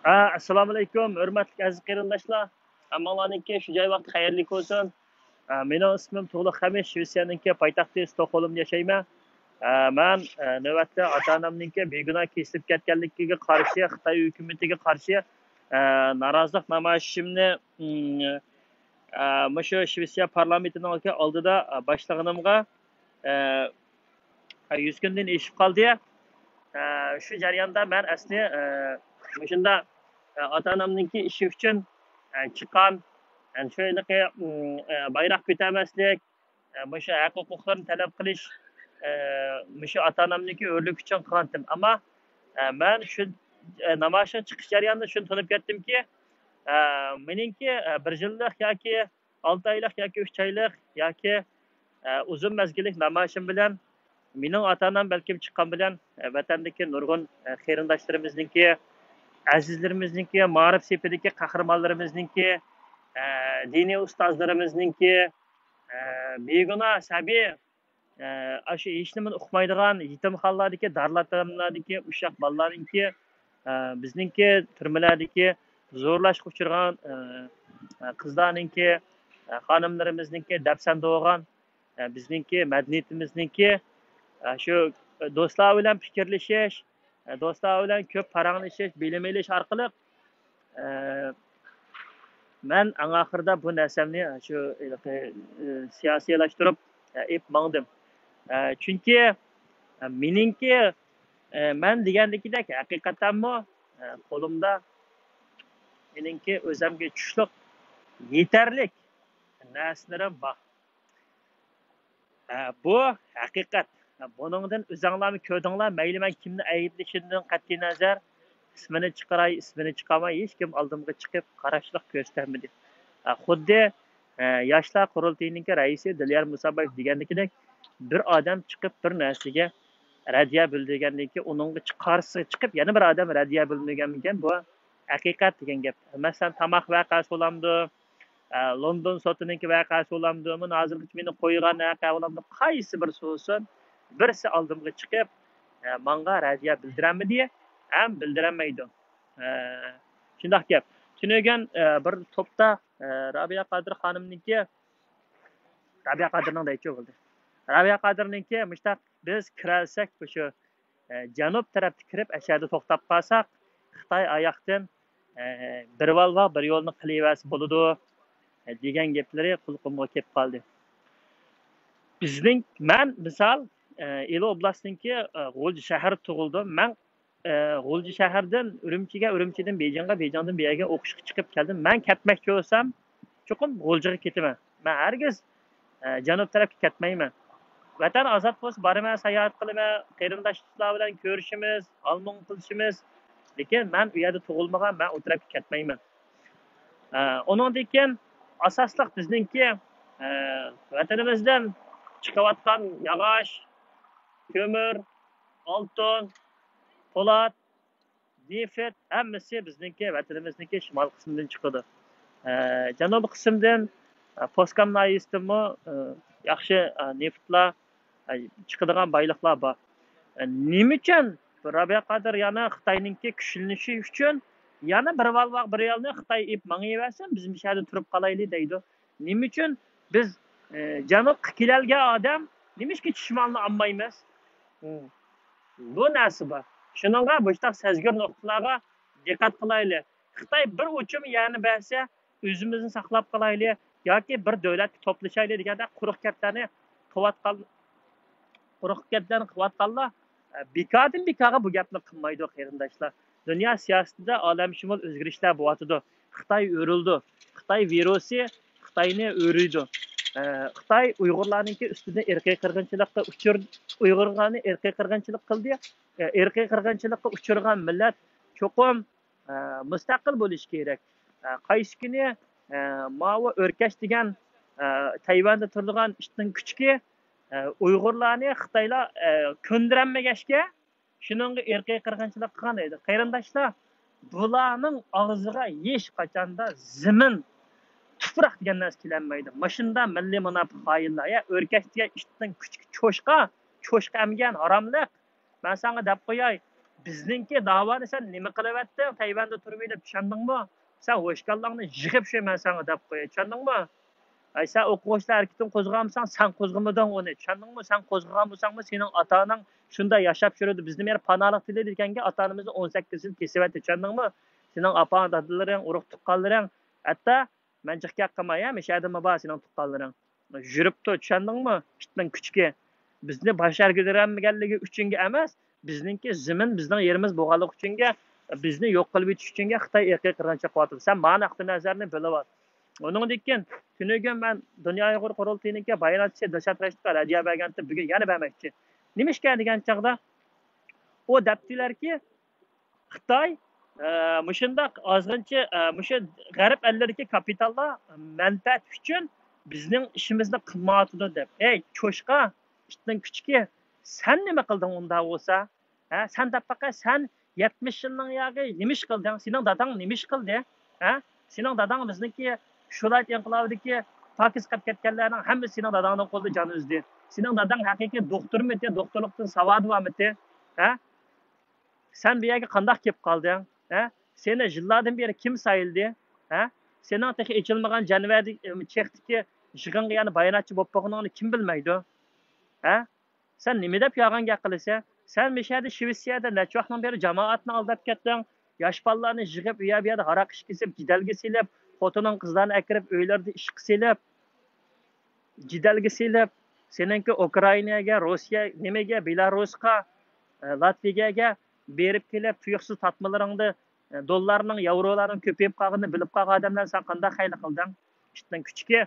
Assalomu alaykum, hurmatli aziz qarindoshlar. Hammalarninki shu joy vaqt xayrli bo'lsin. Mening ismim To'g'liq Xamish, Shvetsiyaninki poytaxti Stokgolmda yashayman. Men navbatda ota-onamninki begunoh kesilib ketganligiga qarshi, Xitoy hukumatiga qarshi norozilik namoyishimni mushu Shvetsiya parlamentining oldida boshlaganimga 100 kundan eshib qoldi. Shu jarayonda men asli shunda ota-onamninki ishi uchun chiqqan shunaqangi bayroq ko'tarmaslik, mushu haq-huquqlarni talab qilish, mushu ota-onamniki o'rlik uchun qilgandim. Ammo men shu namoyishga chiqish jarayonida shuni tushunib ketdimki, meningki 1 yillik yoki 6 oylik yoki 3 oylik yoki uzun mezgillik namoyishim bilan mening ota-onam balkim chiqqan bilan vatandagi nurg'un qarindoshlarimizniki, azizlarimizniki, ma'rif sepidagi qahramonlarimizniki, diniy ustozlarimizniki, begunoh sabiy shu hech nimani uqmaydigan yetimxonlardagi, darlatamlardagi ushoq bolalarninki, bizningki turmalardagi zo'rlashga uchragan qizlarninki, xonimlarimizniki dafsanda bo'lgan bizningki madaniyatimizniki shu do'stlar bilan fikrlashish, do'stlar bilan ko'p paranglashish, bilim olish orqali men oxirida bu narsamni shu siyosiylashtirib mangdim. Chunki meningki men degandagidek haqiqatanmi qo'limda meningki o'zimga tushliq yetarlik narsalarim bor. Bu haqiqat. Buningdan o'zinglarni ko'rdinglar, mayli men kimni ayblashidan qat'iy nazar ismini chiqaray, ismini chiqarmay hech kim oldimga chiqib qarashliq ko'rsatmadi. Xuddi yoshlar qurultayining raisi Dilyar Musaboyev degandagidek bir odam chiqib bir narsaga raddiya bildirgandan keyin uningga qarshi chiqib yana bir odam raddiya bildirgan ekan, bu haqiqat degan gap. Masalan, tamoq vaqasi bo'lamdi, London sotininki vaqasi bo'lamdi, men hozirgacha meni qo'ygan vaqasi bo'lamdi. Qaysi bir so'zsin birisi oldimga chiqib menga raddiya bildiranmidi, ham bildiranmaydi. Shundoq gap. Tunugan bir to'pda Rabiya Qodir xonimniki, Rabiya Qodirning daychi bo'ldi. Rabiya Qodirniki mushtaq biz kiralsak shu janub tarafga kirib ashada to'xtab qolsak, Xitoy oyoqdan bir valva bir yo'lni qilavasi bo'ladi degan gaplari qulqimga kelib qoldi. Men misol Ilo oblastninki G'o'lji shahar tug'ildim. Men G'o'lji shahardan Urumchiga, Urumchidan Bejingga, Bejingdan Biyaga o'qishga chiqib keldim. Men ketmoqchi bo'lsam, chuqur G'o'ljiga ketaman. Men hargiz janub tarafga ketmayman. Vatan ozod bo'lsa, boraman, sayohat qilaman, qarindoshlar bilan ko'rishimiz, almon qilishimiz. Lekin men u yerda tug'ilmagan, men u tarafga ketmayman. Uningdan keyin asosliq bizningki vatanimizdan chiqayotgan yog'och, ko'mir, oltin, po'lat, neft hammasi bizningki vatanimizniki shimol qismidan chiqadi. Janubiy qismdan Poskamnayisdimi yaxshi neftlar chiqadigan boyliqlar bor. Nima uchun Rabiya Qodir yana Xitoyninki kuchlanishi uchun yana bir valva bir yilni Xitoy mangayversin, biz bu yerda turib qolaylik deydi. Nima uchun biz janubga kelgan odam nimishki shimolni olmaymiz? Bu narsa bor. Shuningga bo'shtaq sezgir nuqtalarga diqqat qilaylik. Xitoy bir uchum yani bersa o'zimizni saqlab qolaylik yoki bir davlatga to'plashaylik deganda quruq gaplarni qilayotganlar bekordan bekorga bu gapni qilmaydi qarindoshlar. Dunyo siyosatida olamshumul o'zgarishlar bo'lyapti. Xitoy o'rildi. Xitoy virusi Xitoyni o'riydi. Xitoy Uyg'urlarninki ustida irqiy qirg'inchilikqa Uyg'urlarni irqiy qirg'inchilik qildi. Irqiy qirg'inchilikqa uchirgan millat cho'qim mustaqil bo'lishi kerak. Qaysi kuni Mao O'rkash degan Tayvanda turadigan ishning kuchki Uyg'urlarni Xitoylar ko'ndiranmagashga shuningga irqiy qirg'inchilik qilgan edi. Qarindoshlar, bularning og'ziga hech qachonda zimin tuproq degan narsa kelanmaydi. Mashunda milliy munofiq xoinlar, O'rkash degan ishning kuchki cho'shqa amgan haromlik. Men senga deb qo'yay, Bizningki davoni sen nima qilyapti? Tayvanda turib deb tushundingmi? Sen ho'shqallangni yig'ib sheman senga deb qo'y. Tushundingmi? Ay sen o'quvchilar harakatini qo'zg'amsan, sen qo'zg'amading uni. Tushundingmi? Sen qo'zg'agan bo'lsangmi, sening ota-onang shunda yashab yuradi. Bizni mer panolik tiladi ekanga, ota-onamizni 18 yil kesyapti. Tushundingmi? Sening opang, dadalaring, urug' tuqqanlaring, hatto manchiqga qilmay, mishadimi bor sening tuqqanlaring. Yuribdi, tushundingmi? Itning kuchga. Bizni bashar ko'tarmaganligi uchunga emas, bizningki zimin bizning yerimiz bo'lganligi uchunga, bizni yo'q qilib o'tish uchunga Xitoy irqiy qirg'inchilik qilyapti. Sen ma'ni aqli nazarni bilib ol. Onundan tünügen ben Dünya Uyghur Kurultayı'nınki bayonotchi Dilshod Rashidga raddiya berganida bugun yana bermoqchi. Nima ishga degan chaqda o debdilarki Xitoy mushundaq ozg'incha mushu g'arb ellaridagi kapitallar manfaat uchun bizning ishimizni qilmayotdi deb. Ey, cho'shqa, itning kuchki, sen nima qilding unda bo'lsa? Ha, sen dafaqa sen 70 yilning yog'i nima ish qilding? Sening dadang nima ish qildi? Ha? Sening dadang bizniki Şulayt inqilobidagi Pokis qilib ketganlarning hammasi sening dadangning qo'lida jon uzdi. Sening dadang haqiqiy doktormidi, doktorlikdan savodi bormidi? Ha? Sen bu yerga qanday kelib qolding? Ha? Seni yillardan beri kim sayildi? Ha? Sening texi ichilmagan janvardi Chexdagi yig'inga yana bayonotchi bo'lib qo'yganingni kim bilmaydi? Ha? Sen nima deb yolg'on gap qilasan? Sen mishada Shvetsiyada necha vaqtdan beri jamoatni aldab ketding. Yosh bolalarni yig'ib u yerda haraq ish kesib, jidalga silib, xotining qizlarni akirib, uylarda ish qilib, jidalga silib, seningki Ukrainaga, Rossiya, nimaga, Belarusga, Latviyaga berib kelib, tuyuqsiz tatmalaringni, dollarning, yevrolarning ko'payib qolganini bilib qolgan odamlar sen qanday xayli qilding? Ishdan kuchga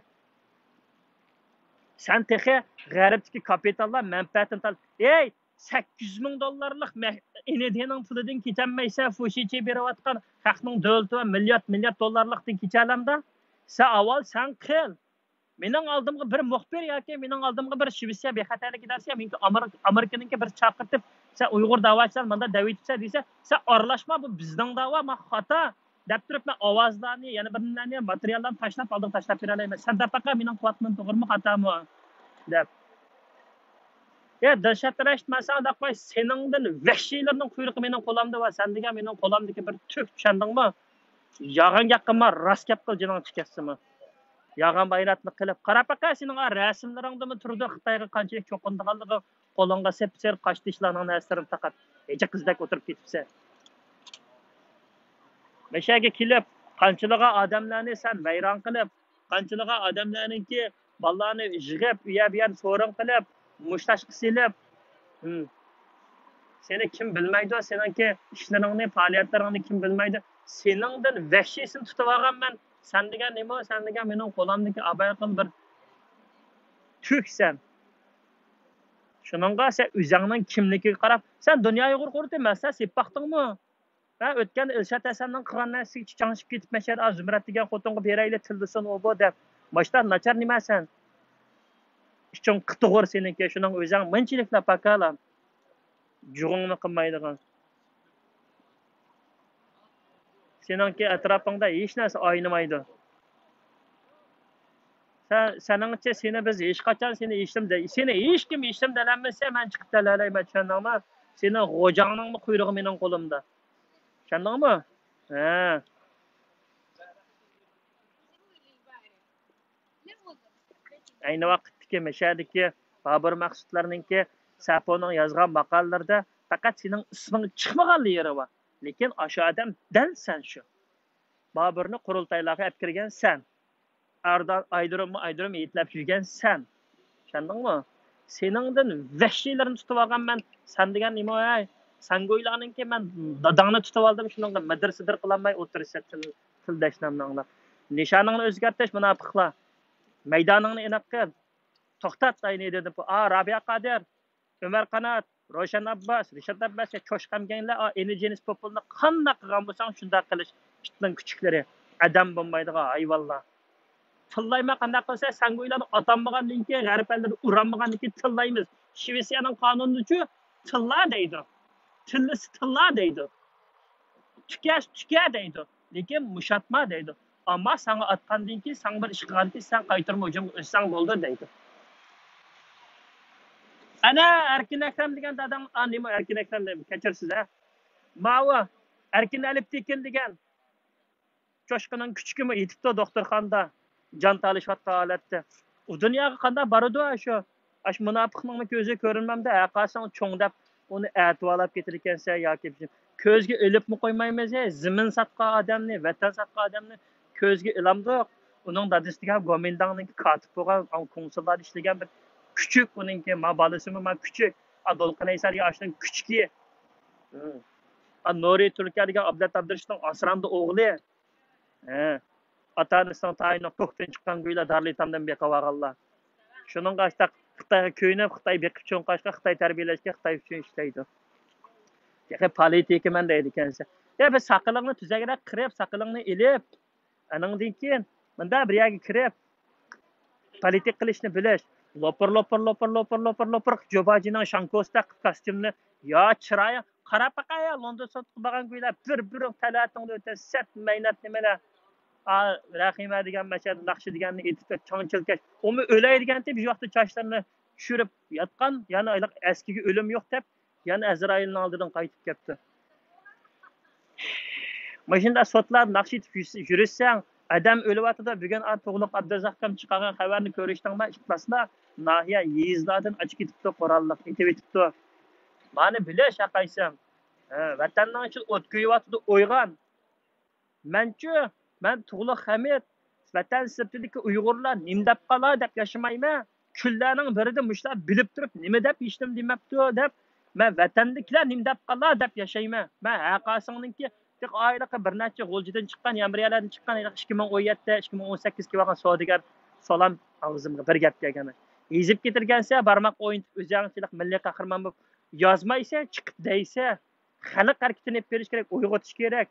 sen texi g'arbdagi kapitallar manfaatini tal. Ey, 800 ming dollarlik Enediyaning pulidan kechanmaysa, Fushichi berayotgan xalqning davlati va milliard dollarlikdan kechalamda, sen avval sen qil. Mening oldimga bir muxbir yoki mening oldimga bir Shvetsiya bexatarlik darsi, menki Amerikaningki bir chaqirtib, sen Uyg'ur da'vatchilar menda davitsa desa, sen aralashma, bu bizning da'vo, men xato deb turib, men ovozlarni, yana bir nimani, materiallarni tashlab bera olmayman. Sen dafaqa mening quvvatim to'g'rimi, xatomi deb. Ya Dilshod Rashid masala qo'y, seningdan vahshiylarning quyruqi mening qo'limda va sen degan mening qo'limdagi bir tuk, tushundingmi? Yolg'on gap qilma, rost gap qil, jining chiqasimi? Yolg'on bayonotni qilib, qarab baqa, sening rasmlaringdami turdi Xitoyga qanchalik cho'qindiganligi, qo'lingga sepser qashdishlarning naslarini taqat. Necha qizdak o'tirib ketibsa. Meshaga kelib, qanchalagan odamlarni sen vayron qilib, qanchalagan odamlarningki bolalarni yig'ib, u yer so'rin qilib, mushtashqi silib, seni kim bilmaydi, seningki ishlaringni, faoliyatlaringni kim bilmaydi? Seningdan vahshiysin tutib olganman. Sen degan nima? Sen degan mening qo'limdagi abay qil bir tuksan. Shuningga sen o'zingning kimligiga qarab, sen Dunyo Uyg'ur Qurultayı sepaqdingmi? Ha, o'tgan Dilshod Hasanning qilgan narsasiga chiqanishib ketib mashar Zumrat degan xotinga berayli tildisin u bu deb. Boshdan nachar nimasan? Ishon qitug'ur seniki, shuning o'zing minchilikla pakalam. Jug'ingni qilmaydigan. Seningki atrofingda hech narsa oynamaydi. Seningcha seni biz hech qachon seni hech kim ishim dalanmasa, men chiqib dalalayman, tushundingmi? Seni g'o'jangning quyrug'i mening qo'limda. Tushundingmi? Ha. Ayni vaqtdagi mashadiki Bobur Maqsudlarningki Saponing yozgan maqolalarida faqat sening isming chiqmaganligi yeri bor. Lekin o'sha odam dal sen shu. Boburni qurultaylarga olib kirgan sen. Aydirim yetlab yurgan sen. Tushundingmi? Seningdan vahshiylarni tutib olganman. Sen degan nima ay? Sango'ylarningki men dadangni tutib oldim, shuningga madrasadir qilolmay o'tirsa tildashnamni anglab. Nishoningni o'zgartirish munofiqlar. Maydoningni aniq qil. To'xtat ayni dedi bu. Rabiya Qodir, Umar Qanot, Roshan Abbas, Rishad Abbas cho'shqamganlar energenis populni qanday qilgan bo'lsang shunday qilish itning kuchiklari adam bo'lmaydigan hayvonlar. Tillayma qanday qilsa sango'ylarni otanmagandan keyin g'arb ellarda uranmagandan keyin tillaymiz. Shvetsiyaning qonunichi tilla deydi. Tillisi tilla deydi. Tuka deydi. Lekin mushatma deydi. Ammo sana atgandan keyin sen bir ish qilgandan sen qaytarma hujum qilsang bo'ldi deydi. Ana Erkin Akram degan dadam, nima Erkin Akram deb kechirsiz ha. Mava Erkin Alip Tekin degan Coşkunun küçükümü yetibdi doktorxonada jon talishayotgan holatda. U dunyoga qanday boradi shu? Ash munofiqning ko'zi ko'rinmamda aqasang cho'ng deb uni atib olib ketir ekansa yoki ko'zga ilibmi qo'ymaymiz, zimin satgan odamni, vatan satgan odamni ko'zga ilamdiq. Uning dadisiga Gomindangning kotib bo'lgan, konsullar ishlagan bir küçük uningki ma bolasimi ma küçük. Dolqin Aysar yoshning küçüki. Nuri Turkiyadagi Abdulla Abdurishning asramdi o'g'li. Ata-onasining tayini to'xtan chiqqan go'ylar Darlitamdan beqib olganlar. Shuning qashda Xitoyga ko'ynab, Xitoy beqib cho'nqashga, Xitoy tarbiyalashga, Xitoy uchun ishlaydi. Yaxshi politikaman deydi ekansa. Biz saqilingni tuzagraq qirib, saqilingni ilib, aningdan keyin bunda bir yerga kirib politik qilishni bilish. Lopir jobajining shankosta kostyumni yo chiroyi qarab baqaya London sotib bo'lgan go'ylar bir talatingni o'tasi sat maynat nimalar. Rahima degan mashhur naqshi deganni aytib chonchilkash. Umi o'lay degan deb bu vaqtda chochlarini tushirib yotgan, yana eskiga o'lim yo'q deb, yana Azroilning oldidan qaytib kelibdi. Mashunda sotlar naqsh etib yurishsang, adam o'lyapti. Bugun Tug'luq Abduzahkam chiqqan xabarni ko'rishdingmi? Ikkitasida nahiya yezlardan ochib ketibdi, qurolliq etib etibdi. Mani bilish haqaysam. Vatanning uchun o't kuyayotdi, o'yg'on. Men Tug'luq Hamid vatan sirtidagi Uyg'urlar nim deb qolar deb yashamayman. Kunlarning birida mushlar bilib turib nima deb ishdim demabdi deb men vatandakilar nim deb qolar deb yashayman. Men haqasingninki ayliqi bir necha g'oljidan chiqqan, yamriyalardan chiqqan 2017 2018 ga bo'lgan savdogar salom og'zimga bir gap degan. Yezib ketirgansa barmoq o'yintib o'zingchilik milliy qahramon bo'lib yozmaysa, chiqib deysa, xalq harakatini berish kerak, uyg'otish kerak.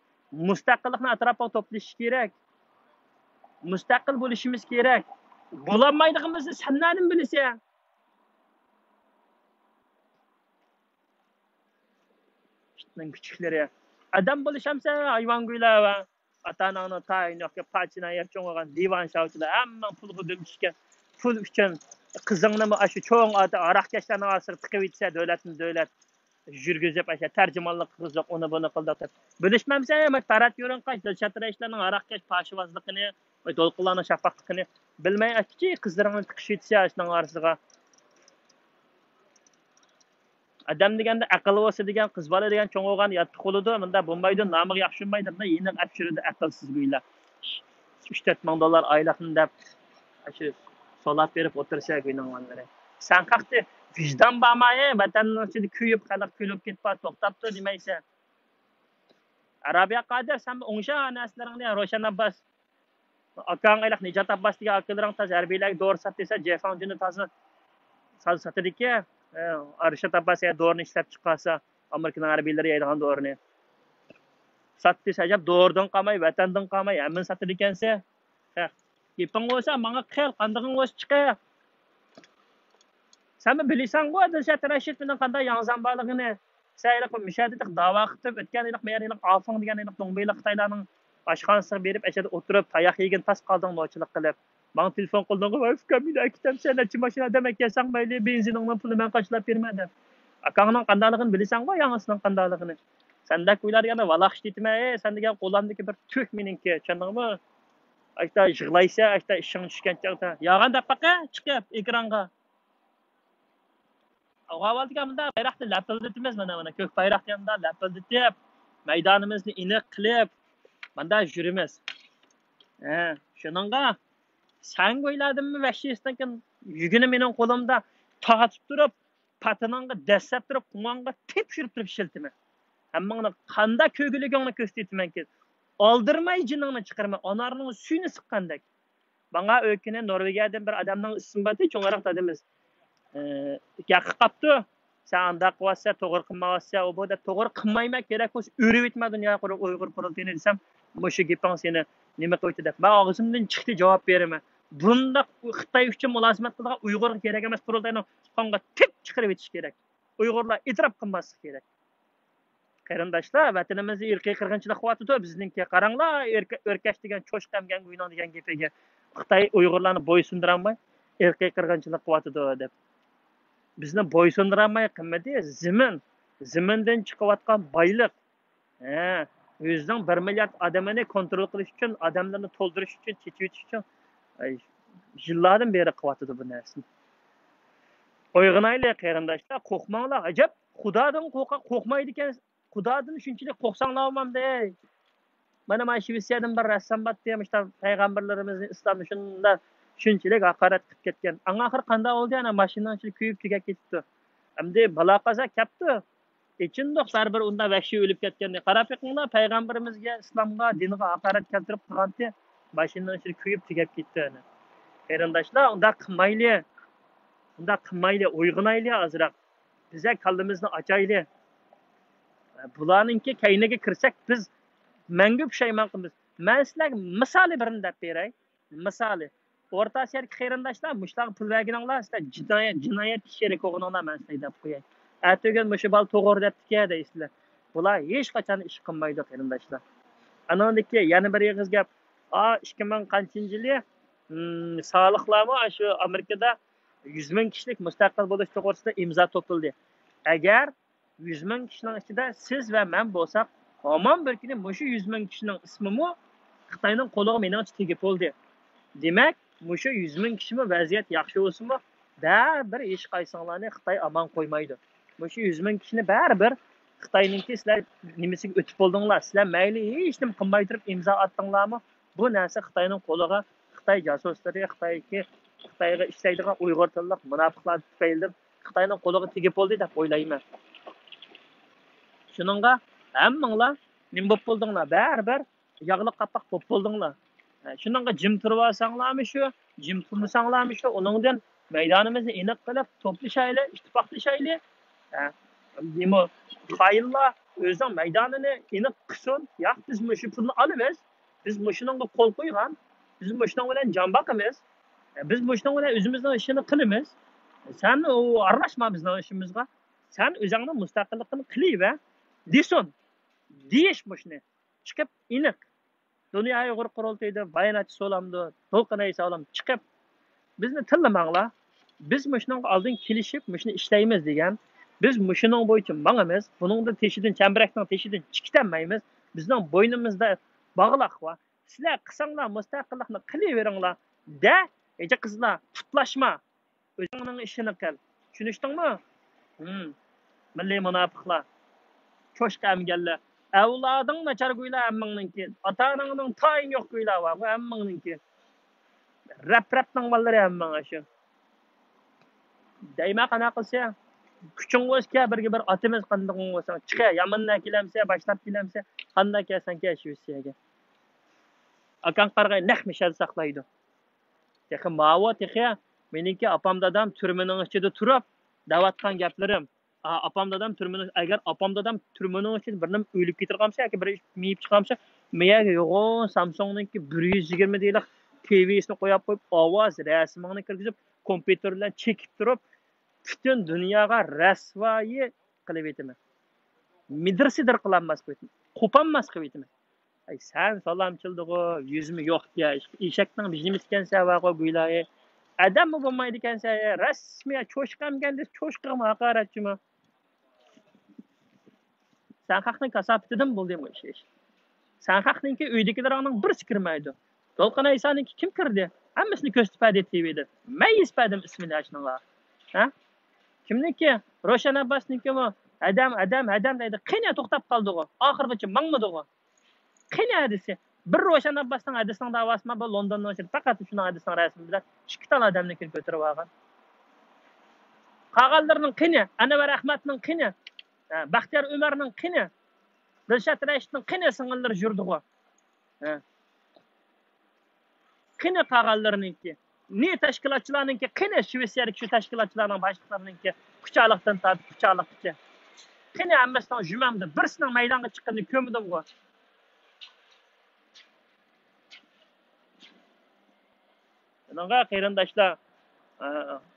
Mustaqillikni atrofiga to'plash kerak. Mustaqil bo'lishimiz kerak. Bo'lolmaydigimizni sanlardan bilasan. Kitning kichiklari adam bo'lishamsa hayvon go'ylar va ota-onani tayinyoqqa pachina yeb cho'ng'agan divan shavchilar hamma pulga dumishgan. Pul uchun qizingni shu cho'ng aroqkashlarning orasida tiqib etsa davlat yurgizib tarjimonlik qilib uni buni qildi. Bilishmamsa parat yo'rin qash shatrayishlarning aroqkash pashvozligini, to'lqinlarning shafaqligini bilmay kichik qizlaringni tiqish etsa shuning orasiga adam deganda aql bo'lsa degan qiz bola degan cho'ng o'g'an yotib qoladi. Bunda bo'lmaydi, nomiga yaxshilmaydi. Bunda yeni apshirdi aqlsiz go'ylar. 3-4 ming dollar oylikni deb shu solab berib o'tirsa go'ynanganlari. Sen qaqti vicdan bormay, vatanning ichida kuyib, xalq kulib ketib to'xtabdi demaysa. Arabiya qodir sen o'ngsha naslaringni Ro'shan Abbas akang ayliq Nijat Abbas degan akalarning tajribalarga to'g'ri sat desa, Jefandini toza satadiki Arshad Abbasga doğrunu ishlab chiqarsa, Amerikaning harbiylari yeydigan doğrunu. Satdi sajab doğrudan qamay, vatandan qamay, hamma satdi ekansa, gaping bo'lsa, menga qil, qandig'ing bo'lsa chiqay. Sen bilisan-ku, Dilshod Rashid bilan qanday yangzam borligini. Sayliq mishadiq da'vo qilib o'tgan iliq meyarilik Afon degan iliq Dongbeylik Xitoylarning oshxonasiga berib, ashada o'tirib, tayoq yegan pas qolding nochilik qilib. Bana telefon qilding, "Voy, kamina kitam sen necha mashina demak kelsang mayli, benziningni pulini men qachlab bermadim." Akangning qandaligini bilasan-ku, yangisining qandaligini. Senda kuylar yana valax etmay, sen degan qo'lamdagi bir tuk meningki, tushundingmi? Ayta yig'laysa, ayta ishing tushgan chaqda, yog'an deb baqa, chiqib ekranga. Avvaldiga bunda bayroqni lapildatimiz mana ko'k bayroq yanında lapildatib, maydonimizni iniq qilib, bunda yurimiz. Shuningga sen o'yladimmi vahshiylikdan yugini mening qo'limda tortib turib, patiningga dastlab turib, qumanga tepshirib turib shiltimi. Hammangni qanday ko'giligingni ko'rsatmanki, oldirmay jiningni chiqarma, onarning suyini siqqandek. Bana öyküne Norvegiyadan bir adamning ismi bor, cho'ngaroq dadimiz. Yaqi qapti. Sen anda qilsa, to'g'ri qilmasa, u boda to'g'ri qilmayman kerak bo'lsa, o'rib etma dunyo qurib Uyg'ur qurultayini desam, mushu gaping seni nima qo'ydi deb. Men og'zimdan chiqdi javob beraman. Bunda Xitoy uchun mulozimat qilgan Uyg'ur kerak emas, qurultayni qonga tip chiqarib etish kerak. Uyg'urlar e'tirof qilmaslik kerak. Qarindoshlar, vatanimizda irqiy qirg'inchilik qilyapti-ku, bizningki qaranglar, o'rkash degan cho'shqamgan o'ynon degan gapiga Xitoy Uyg'urlarni bo'ysundiramay, irqiy qirg'inchilik qilyapti deb. Bizni bo'ysundiramay qilmadi, zimindan chiqayotgan boylik, O'zining 1 milliard odamini kontrol qilish uchun, odamlarni to'ldirish uchun, chechivetish uchun yillardan beri qilyotdi bu narsani. O'yg'onaylik qarindoshlar, qo'rqmanglar. Ajab, Xudodan qo'rqmaydi ekan. Xudodan shunchalik qo'rqsanglarmanda. Mana Shvetsiyadan bir rassom batdi, işte payg'ambarlarimizni islomni shunchalik haqorat qilib ketgan. Oxir qanday bo'ldi? Ana mashinaning ichida kuyib tugab ketdi. Endi balo qaza kapti. Echindoq baribir unda vahshiy o'lib ketganda. Qarab yiqinglar, payg'ambarimizga, islomga, dinga haqorat keltirib qilganda mashinaning ichida kuyib tugab ketdi. Qarindoshlar, unda qilmayli. Unda qilmayli, o'yg'onayli azroq. Biza kallamizni ochayli. Bularninki kayniga kirsak biz mangu pushaymon qilamiz. Men sizlarga misoli birini deb beray. Misoli. O'rta Osiyolik qarindoshlar, mushlar pul berganinglar, sizlar jinoyat ishini ko'rganinglar men sizlarga deb qo'yay. Atgan mushu bal to'g'ri debdiki deysizlar. Bular hech qachon ish qilmaydi qarindoshlar. Anondiki yana bir yig'iz gap. 2000 qanchinchi yili soliqlarmi shu Amerikada 100 ming kishilik mustaqil bo'lish to'g'risida imzo to'pildi. Agar 100 ming kishining ichida siz va men bo'lsak, hamon bir kuni mushu 100 ming kishining ismimi Xitoyning qo'liga meningcha tegib bo'ldi. Demak, mushu 100 ming kishimi vaziyat yaxshi bo'lsinmi, baribir hech qaysinglarni Xitoy omon qo'ymaydi. Mushu 100 ming kishini baribir Xitoyninki sizlar nimasiga o'tib bo'ldinglar. Sizlar mayli hech nima qilmay turib imzo atdinglarmi? Bu narsa Xitoyning qo'liga, Xitoy jasuslari, Xitoyga ishlaydigan Uyg'ur tilli munofiqlar tufayli Xitoyning qo'liga tegib bo'ldi deb o'ylayman. Shuningga hammanglar nima bo'lib bo'ldinglar? Baribir yog'li qapoq bo'lib bo'ldinglar. Shuningga jim turib olsanglarmi shu, jim turmasanglarmi shu, uningdan maydonimizni aniq qilib to'plashayli, ittifoqlashayli. Nima xayillar o'zining maydonini aniq qilsin. Yo'q, biz shu pulni olamiz. Biz shuningga qo'l qo'ygan. Biz shuning bilan jon boqamiz. Biz shuning bilan o'zimizning ishini qilamiz. Sen aralashma bizning ishimizga. Sen o'zingni mustaqilligini qilayver. Desin. Deyish shuni. Chiqib aniq. Dünya Uyg'ur qurultayida bayonot so'lamdi, to'lqinay so'lam chiqib bizni tillamanglar. Biz shuning oldin kelishib, shuni ishlaymiz degan. Biz shuning bo'yicha mangamiz. Buningda teshidan chambarakning teshidan chiqitmaymiz. Bizning bo'ynimizda bog'liq va sizlar qilsanglar mustaqillikni qilaveringlar. Da, ey qizlar, tutlashma. O'zingning ishini qil. Tushunishdingmi? Milliy munofiqlar. Cho'shqamganlar. Avloding nachar go'ylar hammangninki. Ota-onangning toying yo'q go'ylar va hammangninki. Rap-rapning ballari hammang shu. Dayma qana qilsa, kuching o'zga birga bir otimiz qandoq bo'lsa, chiqa, Yamandan kelamsa, boshlab kelamsa, qanday kelsan Shvetsiyaga. Akan qarg'ay naq mishal saqlaydi. Texi ma'vo texi meniki opam dadam turmaning ichida turib, davatgan gaplarim. Opam dadam turmaning agar opam dadam turmaning ichida birnim o'lib ketirgansa yoki bir miyib chiqamsa, meyaga yo'g'on Samsung'ningki 120 deylik TV'sini qo'yib ovoz rasmini kirgizib, kompyuter bilan chekib turib, butun dunyoga rasvoyi qilib aytaman. Midrasidir qilanmas qo'ydim. Qo'panmas qilib aytaman. Ay sen salamchildig'i, yuzmi yo'q ya, eshakning bijimi ekansa va qo'ylar. Adam bo'lmaydi ekansa, rasmiy cho'shqamganda cho'shqirma haqoratchimi? Sen haqning kasabitidan bo'lding bu ish. Sen haqningki uydagilarning birisi kirmaydi. To'lqin Aysoninki kim kirdi? Hammasini ko'rsatadi TV'da. Men ispadim ismini ashunga. Ha? Kimniki? Roshan Abbosnikimi? Adam deydi. Qani to'xtab qoldi-ku. Oxirgacha mangmadi-ku. Qani desa, bir Roshan Abbosning hadisining davosida bu Londondan o'chib faqat shuni hadisining rasmi bilan 2 ta odamni ko'tarib olgan. Qag'allarning qani, Anvar Ahmadning qani, Baxtiyor Umarning qani, Dilshod Rashidning qani singillar yurdi-ku. Qani qag'allarningki, ne tashkilotchilarningki, qani Shvetsiyalik shu tashkilotchilarning boshliqlarininki kuchaliqdan tortib kuchaliqgacha. Qani hammasidan jumamda birisining maydonga chiqqanini ko'mdim-ku. Bunga qarindoshlar,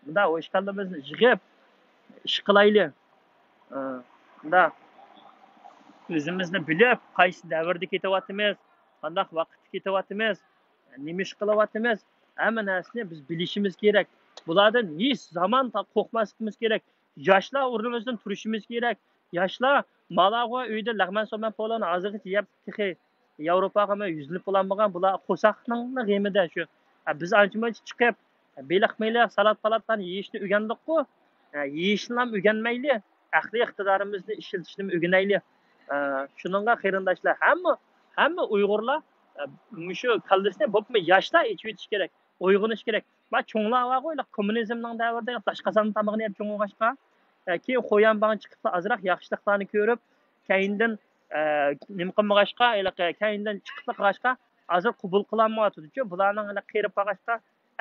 bunda o'shqalimizni yig'ib ish qilayli. Bunda o'zimizni bilib, qaysi davrda ketyapmiz, qanday vaqtda ketyapmiz, nima ish qilyapmiz, hamma narsani biz bilishimiz kerak. Bulardan hech zamon qo'rqmasligimiz kerak. Yoshlar o'rnimizdan turishimiz kerak. Yoshlar Malag'va uyda lag'man so'man polani hozirgacha yeb tixi Yevropaga yuzlib bo'lmagan bular qo'saqning g'imida shu. Biz ancha-muncha chiqib beliq meliq salat palatlarni yeyishni o'rgandik-ku. Yeyishni ham o'rganmayli, aqliy iqtidorimizni ishlatishni o'rganayli. Shuningga qarindoshlar hamma Uyg'urlar shu kallasini bo'pmi yoshlar ichib yetish kerak, uyg'onish kerak. Va cho'nglar va qo'ylar kommunizmning davrida tashqasan tamog'ini yeb cho'ng'ashqa keyin qo'yan bang chiqib azroq yaxshiliklarni ko'rib keyindan nima qilmag'ashqa keyindan chiqib qilg'ashqa hozir qabul qilinmayotdi-ku. Bularning qirib qolg'ashqa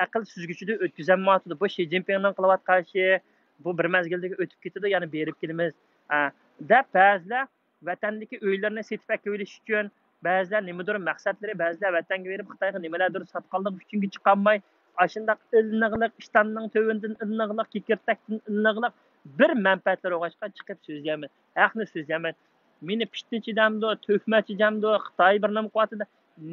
aql süzgüchüde ötküzenmayotdi. Bu Xi Jinpingning qilayotgan ishi bu bir mezgildagi o'tib ketadi, ya'ni berib kelamiz. Deb ba'zilar vatandagi uylarni setib akilish uchun, ba'zilar nimadir maqsadlari, ba'zilar vatanga berib Xitoyga nimalardir sotqanlik uchun chiqolmay, ashundaq ilniqliq, ishtonning tövinden ilniqliq, kekirtakdan ilniqliq bir manfaatlar o'g'ashqa chiqib so'zlayman. Haqni so'zlayman. Meni pishtichidamdi, to'kmachidamdi, Xitoy bir nima qilyapti.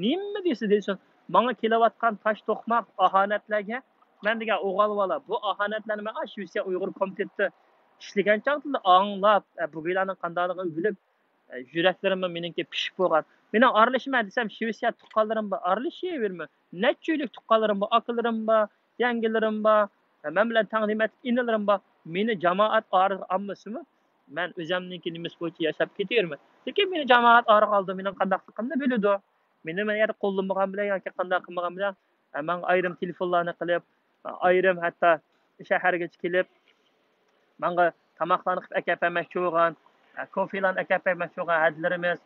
Nima desa desin, bana kilovatkan taş toxmaq ahanetlerge ben degan o'g'al bola bu ahanetlarni men Shvetsiya Uyg'ur komitetida ishlagan chog'da anglab bularning qandaligini bilib yuraklarim meningki pishib bo'lgan. Meni aralashma desam Shvetsiya tuqqanlarim bor, aralashaverma. Necha tuqqanlarim bor, akalarim bor, yangilarim bor, men bilan taqdimat inalarim bor. Meni jamoat orig'i ammasimi? Men o'zimniki nimasi bo'yicha yashab ketaverman. Lekin meni jamoat orig'i oldi, mening qandaqligimni biladi. Benim eğer qo'llanmagan bilan yoki qanday qilmagan bilan men ayrim telefonlarni qilib, ayrim hatto shaharga kelib, menga tomoqlarni qilib akab bermoqchi bo'lgan, kofelarni akab bermoqchi bo'lgan hadlarimiz,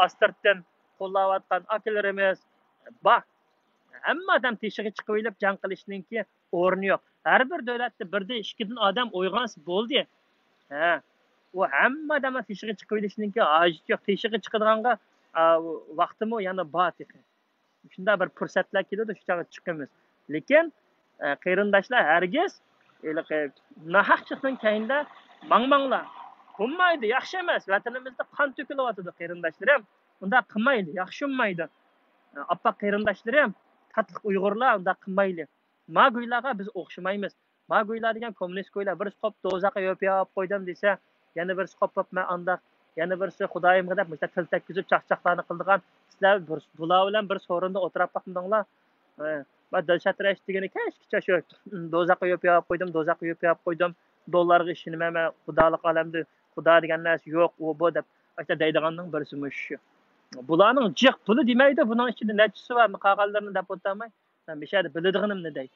astartdan qo'llayotgan akalarimiz bor. Hamma odam teshig'i chiqib o'ylab jang qilishninki o'rni yo'q. Har bir davlatda birda ikkidan odam o'ygansa bo'ldi. U hamma odam teshig'i chiqib o'ylashninki hojat yo'q. Teshig'i chiqadiganqa vaqtimi yana bor. Shunda bir fursatlar keladi, shu chog'ga chiqamiz. Lekin qarindoshlar hargiz nahaqchiqning keyinda mangmanglar. Bo'lmaydi, yaxshi emas. Vatanimizda qon to'kilyapti qarindoshlarim. Unda qilmaydi, yaxshi bo'lmaydi. Appa qarindoshlarim, tatliq Uyg'urlar unda qilmaydi. Mag'uylarga biz o'xshamaymiz. Mag'uylar degan kommunist qo'ylar bir qop do'zaxga yo'pib qo'ydim desa, yana bir qop men anda yana birisi xudoyimga deb mesela til tekkizib chaqchaqlarni qildigan sizlar bular bilan bir so'rinda o'tirib baqdinglar. Va Dilshod Rash degani kechgacha shu do'zaxga yo'pib qo'ydim, dollarga ishonmayman, xudolik olamda xudo degan narsa yo'q, u bu deb ayta deydiganning birisi shu. Bularning jiq puli demaydi, buning ichida nechisi va qolganlarini deb o'tamay, men beshada biladiganimni deydi.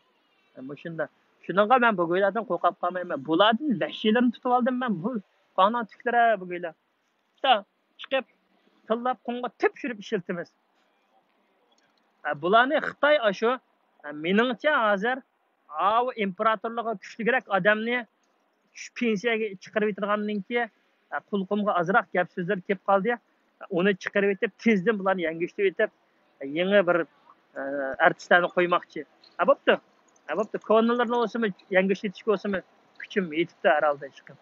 Shunda. Shuningga men bu go'ylardan qo'rqib qolmayman. Bulardan vahshiylarni tutib oldim men. Bu qonun tiklari bu go'ylar. Chiqib tillab qonga tepshirib ishiltimiz. Bularni Xitoy shu meningcha hozir imperatorlarga kuchliroq odamni pensiyaga chiqarib yetgandan keyin qulqumga azroq gap so'zlar kelib qoldi. Uni chiqarib yetib tezdan bularni yangishtirib yetib yangi bir artistlarni qo'ymoqchi. Bo'pti. Bo'pti. Konlarni o'simi yangishtirishga o'simi kuchim yetibdi herhalde chiqib.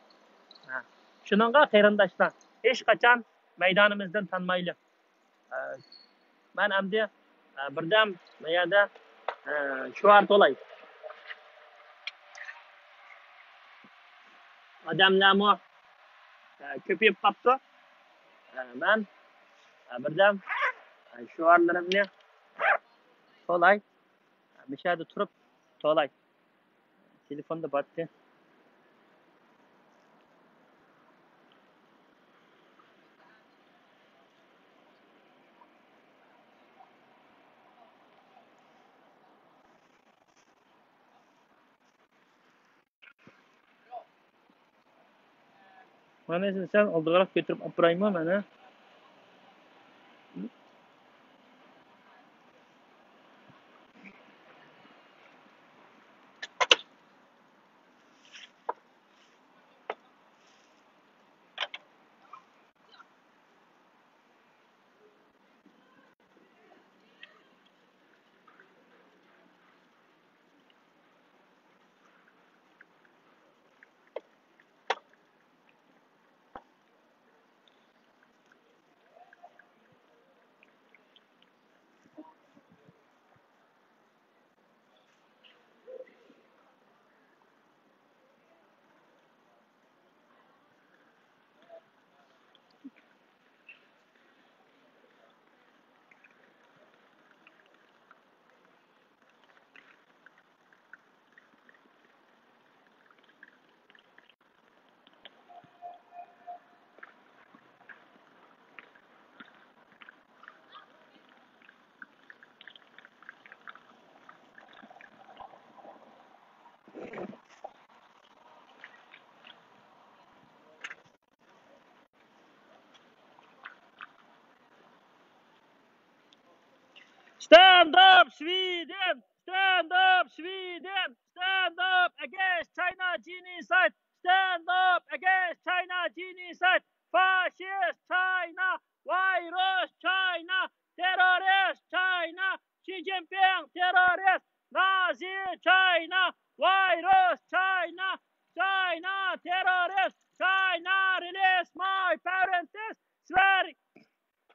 Shuningga qarindoshlar hech qachon maydonimizdan tanmayli. Men hamda birdam bu yerda shuar to'lay. Odamlarmi ko'payib qolibdi. Men birdam shuarlarimni to'lay. Bu yerda turib to'lay. Telefonda batdi. Mana sen oldiroq ko'tirib olib boraymi mana? Stand up, Sweden! Stand up, Sweden! Stand up against China genocide! Stand up against China genocide! Fascist China! Virus China! Terrorist China! Xi Jinping terrorist! Nazi China! Virus China! China terrorist! China release my parents!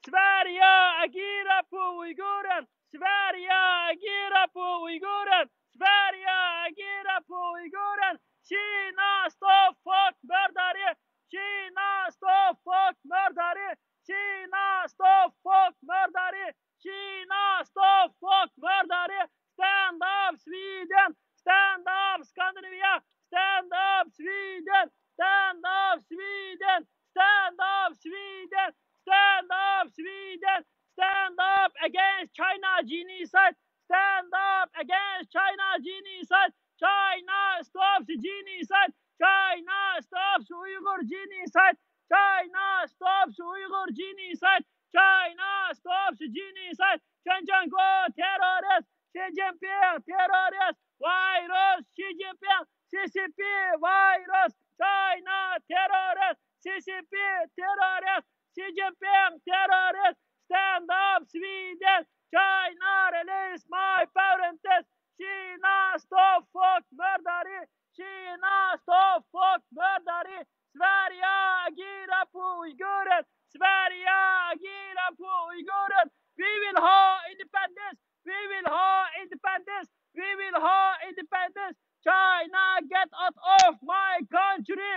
Sverige agerar på uiguren! Sverige agerar på uiguren! Sverige agerar på uiguren! Kina stop fuck mördare! Kina stop fuck mördare! Kina stop fuck mördare! Kina stop fuck mördare! Stand up Sweden! Stand up Scandinavia! Stand up Sweden! Stand up Sweden! Stand up Sweden! Stand up Sweden! Stand up against China genocide! Stand up against China genocide! China stops genocide! China stops Uyghur genocide! China stops Uyghur genocide! China stops genocide! Xinjiang terrorist! Xi Jinping terrorist! Virus! Xi Jinping! CCP virus! China terrorist! CCP terrorist! Xi Jinping terrorist! Stand up Sweden! China release my parents! Kina stop fuck mördare! Kina stop fuck mördare! Sverige agerar på uiguren! Sverige agerar på uiguren! Vi vill ha independence! Vi vill ha independence! Vi vill ha independence! China get out of my country!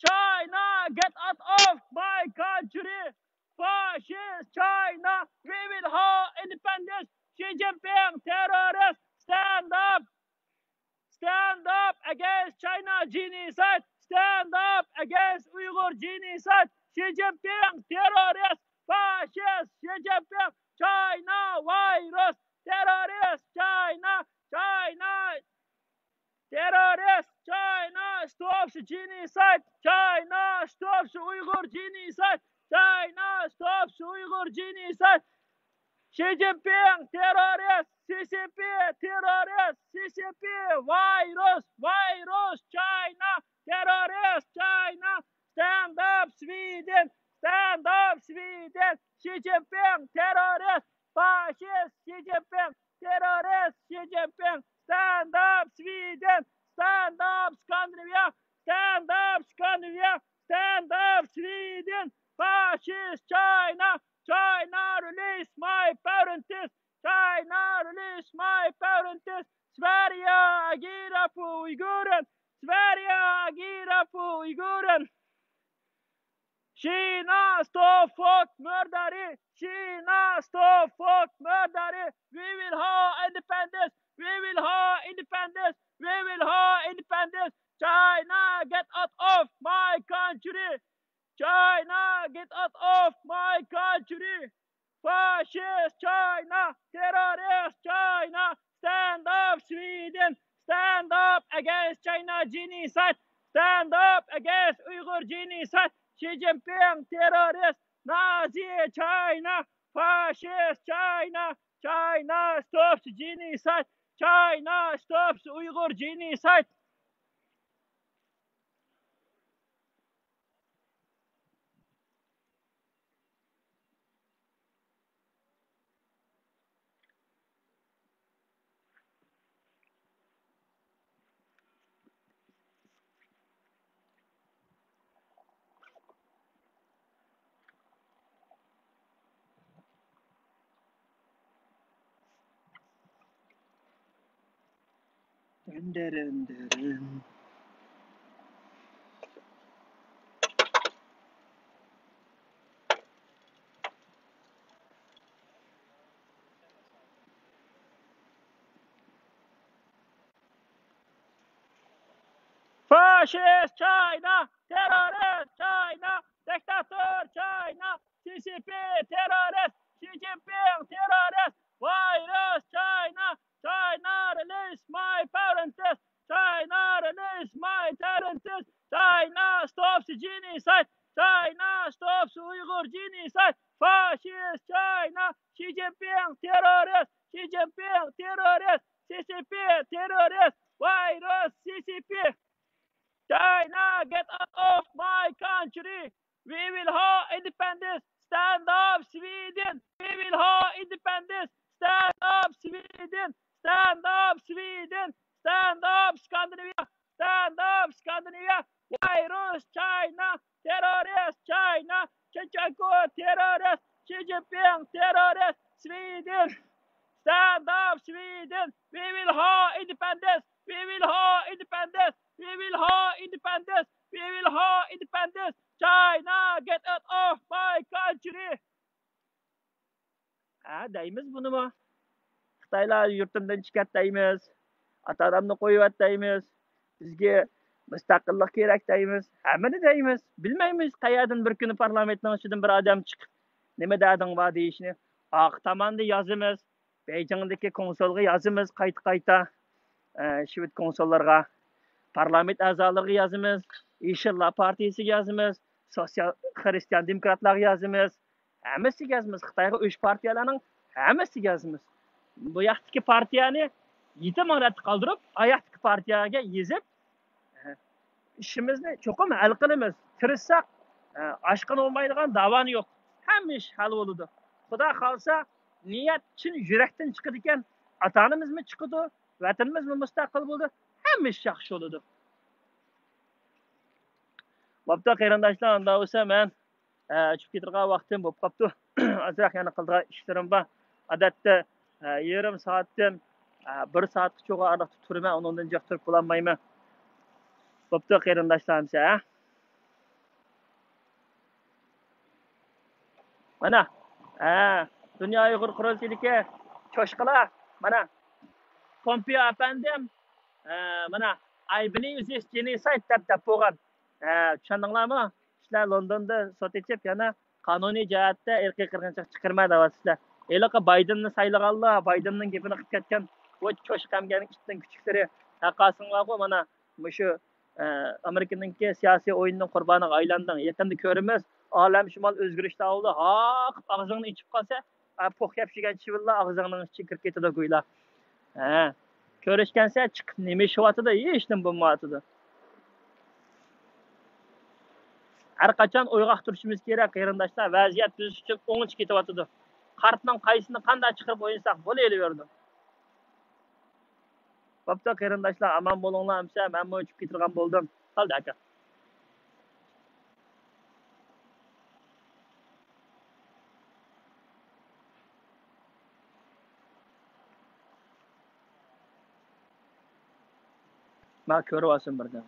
China get out of my country! Fascist China! We will have independence! Xi Jinping terrorist! Stand up! Stand up against China genocide! Stand up against Uyghur genocide! Xi Jinping terrorist! Fascist Xi Jinping! China virus! Terrorist China! China! Terrorist China stops genocide! China stops Uyghur genocide! China stops Uyghur genocide! Xi Jinping terrorist! CCP terrorist! CCP virus! Virus China! Terrorist China! Stand up Sweden! Stand up Sweden! Xi Jinping terrorist! Fascist Xi Jinping! Terrorist Xi Jinping! Stand up Sweden! Stand up Scandinavia! Stand up Scandinavia! Stand up Sweden! Fascist China! China release my parents! China release my parents! Sverige agerar på uiguren! Sverige agerar på uiguren! Kina stop fuck mördare! Kina stop fuck mördare! Vi vill ha independence! Vi vill ha independence! We will have independence! China get out of my country! China get out of my country! Fascist China! Terrorist China! Stand up Sweden! Stand up against China genocide! Stand up against Uyghur genocide! Xi Jinping terrorist! Nazi China! Fascist China! China stops genocide! China stops Uyghur genocide! Fascist China! Terrorist China! Diktator China! CCP terrorist! Xi Jinping terrorist! Virus China! China release my parents! China release my parents! China stops genocide! China stops Uyghur genocide! Fascist China! Xi Jinping terrorist! get out of my country. We will have independence. Stand up, Sweden. We will have independence. Stand up, Sweden. Stand up, Sweden. Stand up, Scandinavia. Stand up, Scandinavia. Virus, China. Terrorist, China. Chechenko, terrorist. Xi Jinping, terrorist. Sweden. Stand up, Sweden. We will have independence. We will have independence. We will have independence. We will have independence. China, get out of my country. Ha, deymiz bunimi? Xitoylar yurtimdan chiqadi deymiz. Ota odamni qo'yib deymiz. Bizga mustaqillik kerak deymiz. Hammani deymiz. Bilmaymiz qayerdan bir kuni parlamentning ichidan bir odam chiqib nima dading bor deyishni. Oq tomonda yozimiz. Beijingdagi konsulga yozimiz qayta-qayta. Shved konsullarga, parlament a'zolariga yozimiz. Ishillar partiyasiga yozimiz. Sotsial xristian demokratlarga yozimiz. Hammasiga yozimiz. Xitoyga 3 partiyalarning hammasiga yozimiz. Bu yoqdagi partiyani yetim holatda qoldirib, oyoqdagi partiyaga yezib, ishimizni cho'qim hal qilamiz. Tirishsak, oshqin olmaydigan davoni yo'q. Hamma ish hal bo'ladi. Xudo xolsa, niyat chin yurakdan chiqadi ekan, ota-onamizmi chiqadi, vatanimizmi mustaqil bo'ldi, hamma ish yaxshi bo'ladi. Bo'pti, qarindoshlar, unda bo'lsa men chiqib ketirgan vaqtim bo'lib qopti. Azroq yana qildigan ishlarim bor. Odatda yarım soatdan 1 soatga cho'g'a aniq turman, undan jiq turib bo'lmayman. Bo'pti, qarindoshlarimcha. Mana, Dünya Uyghur Qurultayidagi cho'shqilar, mana Pompeo afandim, mana I believe this genocide deb bo'lgan. Tushundinglarmi? Sizlar Londonda sot etib, yana qonuniy jihatda irqiy qirg'inchilik chiqarma deyapsizlar. Eliqa Baydenni saylaganlar, Baydenning gapini qilib ketgan bu cho'shqamgan itning kuchiklari taqasinglarga mana shu Amerikaningki siyosiy o'yinning qurboniga aylanding. Yaqinda ko'ramiz, olam shimol o'zgarishlar oldi. Ha, og'zingni ichib qolsa, po'q yapshigan chivillar og'zingning ichiga kirib ketadi go'ylar. Ko'rishgansa chiqib nima ishyapti, hech nima bo'lmayapti. Har qachon o'yg'oq turishimiz kerak, qarindoshlar. Vaziyat biz uchun o'ng'ich ketyapti. Qartning qaysini qanday chiqarib o'yinsak bo'laverdi. Bo'pti, qarindoshlar, aman bo'linglar, hamsa men o'chib ketirgan bo'ldim. Qoldi aka. Men ko'ryapsam birdan.